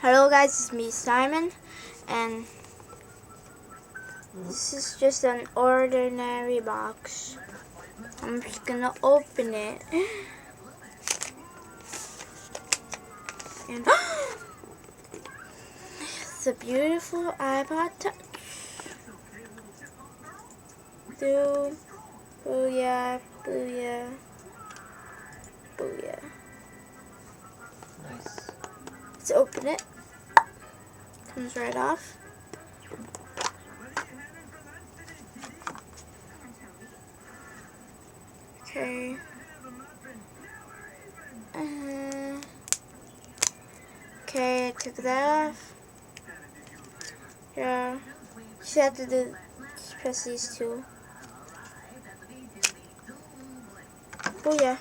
Hello guys, it's me Simon, and this is just an ordinary box. I'm just gonna open it. And it's a beautiful iPod Touch. Booyah, booyah, booyah. Nice. Let's open it. Comes right off. Okay. Okay, I took that off. Yeah. Just have to just press these two. Oh yeah.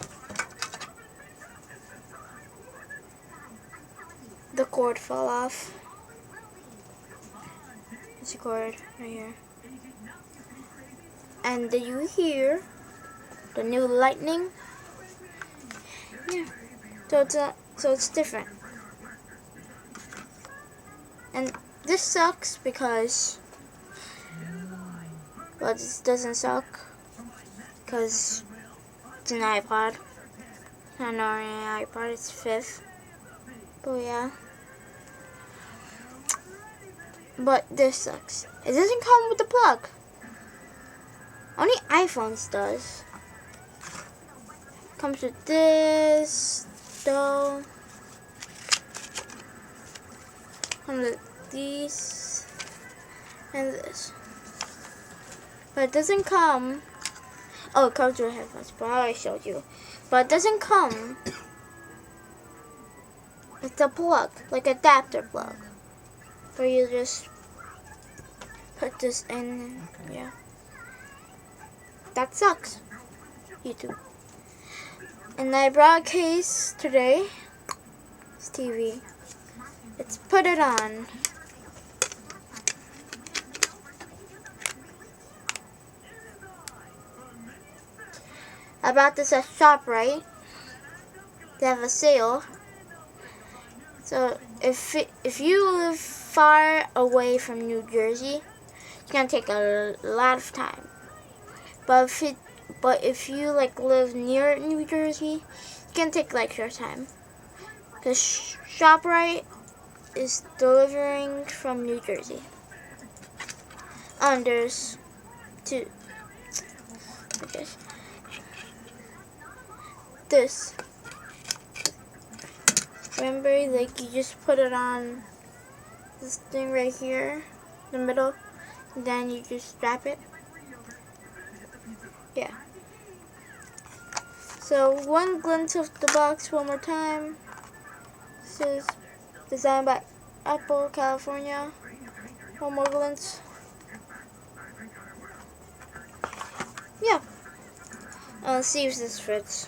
The cord fell off. It's a cord right here. And do you hear the new lightning? Yeah. So it's different. And this sucks because, well, this doesn't suck because it's an iPod. Not an ordinary iPod, it's fifth. But yeah. But this sucks. It doesn't come with the plug. Only iPhones does. Comes with this, though. Comes with these and this. But it doesn't come. Oh, it comes with headphones, but I already showed you. But it doesn't come with the plug, like adapter plug, where you just put this in. Yeah, that sucks. YouTube. And I brought a case today. It's TV. Let's put it on. I bought this at ShopRite. They have a sale. So if you live far away from New Jersey, it's gonna take a lot of time. But if you like live near New Jersey, it's gonna take like short time. Cause ShopRite is delivering from New Jersey. And there's two. Okay. This. Remember, like you just put it on this thing right here, in the middle, and then you just strap it. Yeah. So one glimpse of the box one more time. This is designed by Apple, California. One more glimpse. Yeah. Let's see if this fits.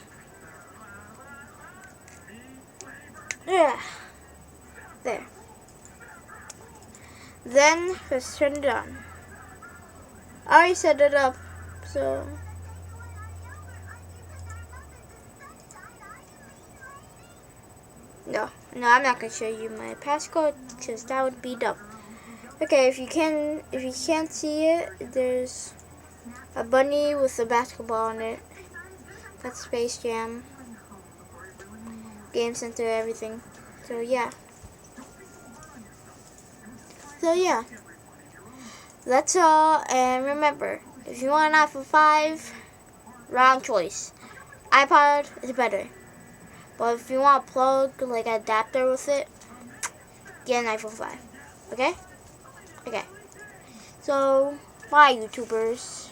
Yeah. There. Then let's turn it on. I already set it up, so no, I'm not gonna show you my passcode because that would be dumb. Okay, if you can't see it, there's a bunny with a basketball on it. That's Space Jam. Game Center, everything. So yeah. That's all. And remember, if you want an iPhone 5, wrong choice. iPod is better. But if you want a plug, like an adapter with it, get an iPhone 5. Okay? Okay. So, bye YouTubers.